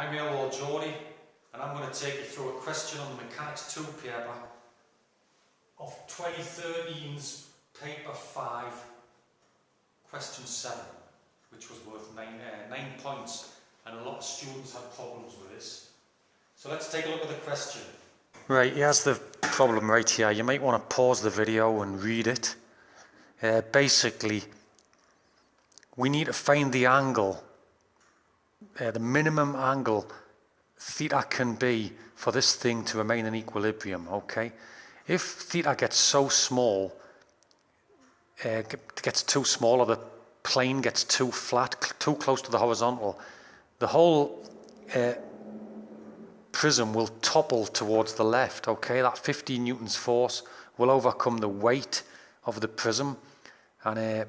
I'm your old Geordie, and I'm going to take you through a question on the Mechanics 2 paper of 2013's paper 5, question 7, which was worth 9 points, and a lot of students had problems with this. So let's take a look at the question. Right, here's the problem right here. You might want to pause the video and read it. Basically, we need to find the angle, the minimum angle theta can be for this thing to remain in equilibrium, okay? If theta gets so small, gets too small, or the plane gets too flat, too close to the horizontal, the whole prism will topple towards the left, okay? That 15 newtons force will overcome the weight of the prism, and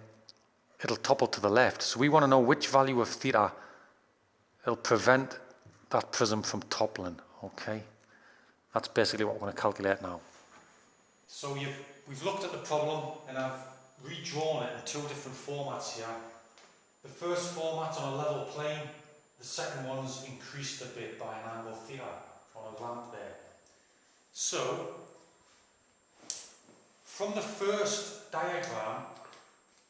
it'll topple to the left. So we want to know which value of theta will prevent that prism from toppling, okay? That's basically what we're going to calculate now. So we've looked at the problem, and I've redrawn it in two different formats here. The first format on a level plane, the second one's increased a bit by an angle theta on a lamp there. So, from the first diagram,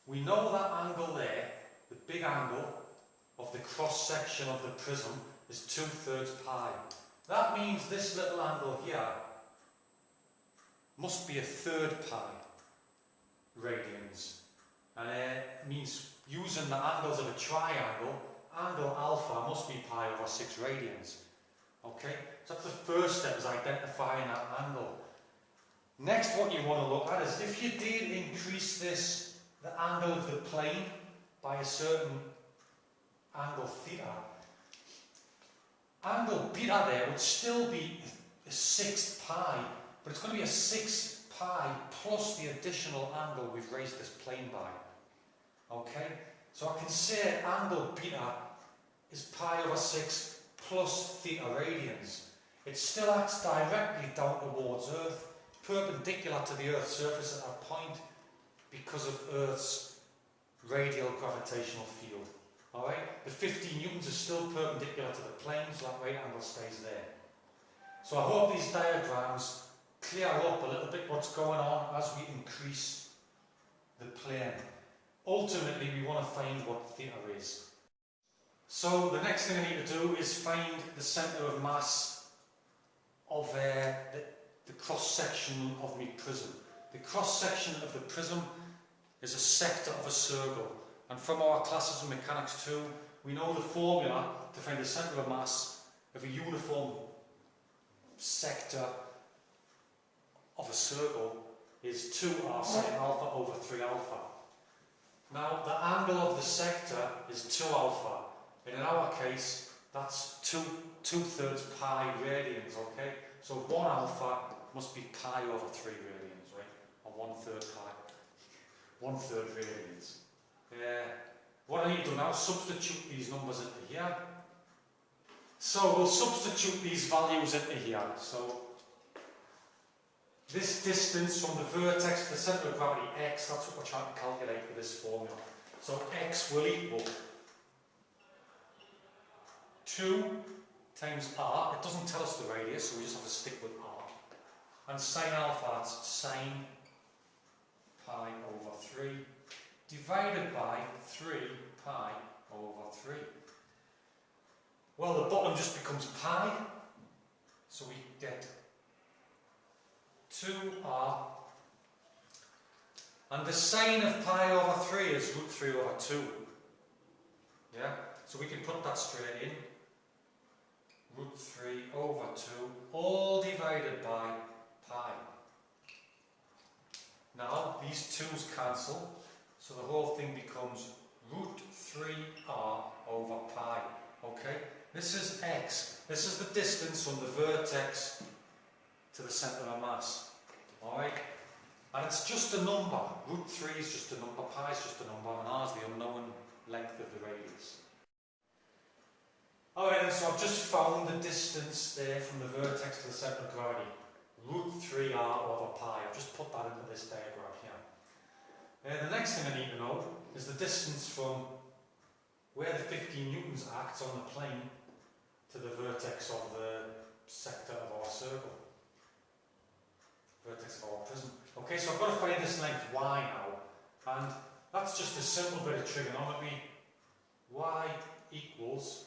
we know that angle there, the big angle of the cross-section of the prism, is 2/3 pi. That means this little angle here must be 1/3 pi radians. And it means using the angles of a triangle, angle alpha must be pi over 6 radians. Okay, so that's the first step, is identifying that angle. Next, what you want to look at is if you did increase this, the angle of the plane, by a certain angle theta, angle beta there would still be a 6 pi, but it's going to be a 6 pi plus the additional angle we've raised this plane by. Okay, so I can say angle beta is pi over 6 plus theta radians. It still acts directly down towards Earth, perpendicular to the Earth's surface at that point, because of Earth's radial gravitational field. Alright, the 15 newtons is still perpendicular to the plane, so that right angle stays there. So I hope these diagrams clear up a little bit what's going on as we increase the plane. Ultimately, we want to find what theta is. So the next thing I need to do is find the centre of mass of the cross-section of my prism. The cross-section of the prism is a sector of a circle. And from our classes in Mechanics 2, we know the formula to find the centre of mass of a uniform sector of a circle is 2r sin alpha over 3 alpha. Now, the angle of the sector is 2 alpha, and in our case, that's 2/3 pi radians, okay? So 1 alpha must be pi over 3 radians, right? Or 1/3 pi. 1/3 radians. What I need to do now is substitute these numbers into here. So we'll substitute these values into here. So this distance from the vertex to the centre of gravity, x, that's what we're trying to calculate with this formula. So x will equal 2 times r. It doesn't tell us the radius, so we just have to stick with r. And sine alpha, that's sine pi over 3 divided by 3 pi over 3. Well, the bottom just becomes pi, so we get 2r, and the sine of pi over 3 is √3 over 2. Yeah, so we can put that straight in. √3 over 2, all divided by pi. Now, these 2's cancel, so the whole thing becomes √3r over pi. Okay? This is x. This is the distance from the vertex to the centre of mass. Alright? And it's just a number. √3 is just a number, pi is just a number, and r is the unknown length of the radius. Alright, then, so I've just found the distance there from the vertex to the centre of gravity. √3r over pi. I've just put that into this diagram here. The next thing I need to know is the distance from where the 15 newtons acts on the plane to the vertex of the sector of our circle. Vertex of our prism. Okay, so I've got to find this length y now, and that's just a simple bit of trigonometry. Y equals,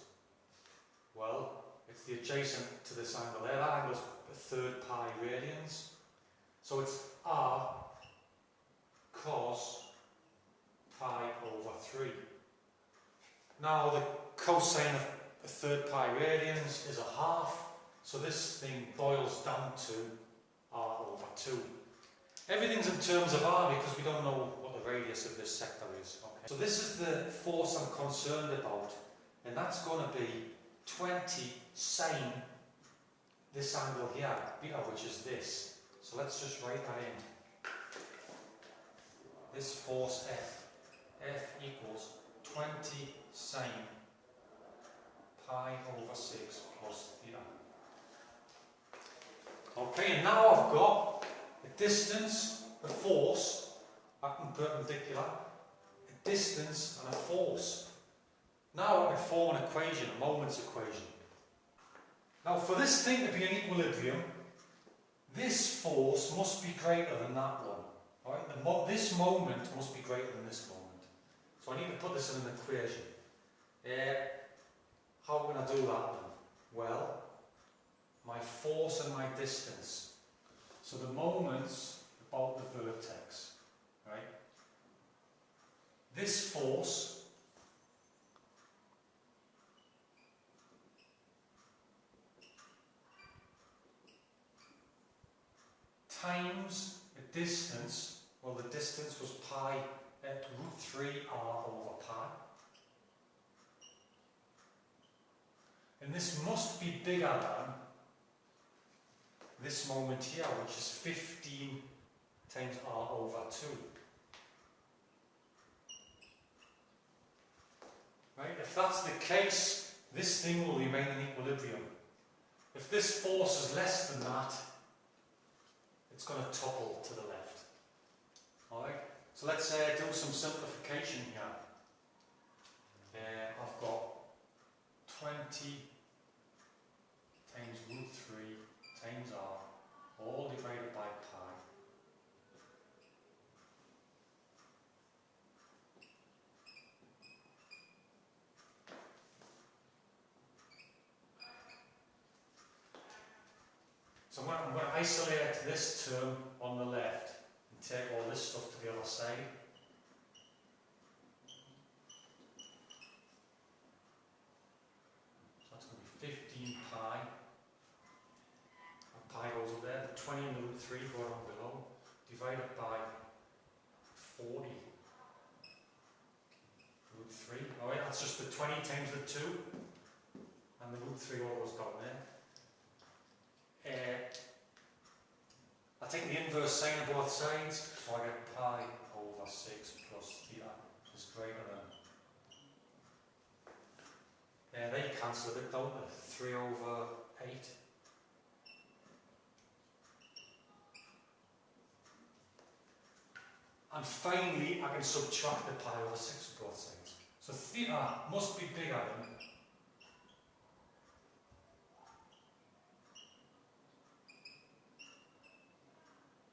well, it's the adjacent to this angle there. That angle's a third pi radians. So it's r cos pi over 3. Now the cosine of a third pi radians is a half, so this thing boils down to r over 2. Everything's in terms of r because we don't know what the radius of this sector is. Okay. So this is the force I'm concerned about, and that's going to be 20 sine this angle here, beta, which is this. So let's just write that in. This force F equals 20 sine pi over 6 plus theta. Okay, and now I've got a distance, a force, acting perpendicular, a distance and a force. Now I can form an equation, a moment's equation. Now for this thing to be in equilibrium, this force must be greater than that one. Right? This moment must be greater than this moment. So I need to put this in an equation. How can I do that then? Well, my force and my distance. So the moment's about the vertex. Right? This force times a distance, well the distance was pi at root 3 r over pi. And this must be bigger than this moment here, which is 15 times r over 2. Right? If that's the case, this thing will remain in equilibrium. If this force is less than that, it's going to topple to the left. Alright, so let's do some simplification here. I've got 20 times root 3 times r, all divided by pi. So I'm going to isolate this term on the left and take all this stuff to the other side. So that's going to be 15 pi. And pi goes up there. The 20 and the root 3 go down below. Divided by 40. Root 3. Alright, that's just the 20 times the 2. And the root 3 all goes down there. I take the inverse sine of both sides, so I get pi over 6 plus theta is greater than. They cancel a bit, don't they? 3 over 8. And finally, I can subtract the pi over 6 of both sides. So theta must be bigger than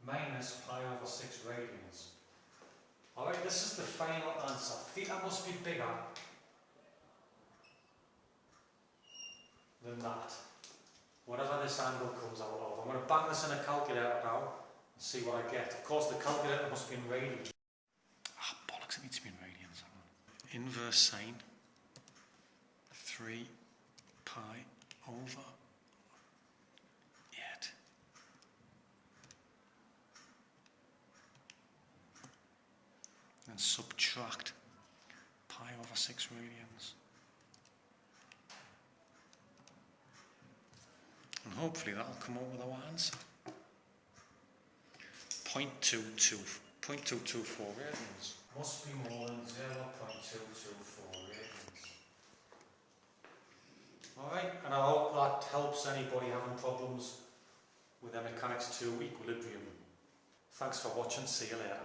minus pi over 6 radians. Alright, this is the final answer. Theta must be bigger than that. Whatever this angle comes out of. I'm going to bang this in a calculator now and see what I get. Of course, the calculator must be in radians. Ah, bollocks, it needs to be in radians. Inverse sine 3 pi over 8. And subtract pi over 6 radians. And hopefully that'll come out with our answer. 0.224 radians. Must be more than 0.224 radians. Alright, and I hope that helps anybody having problems with their mechanics 2 equilibrium. Thanks for watching, see you later.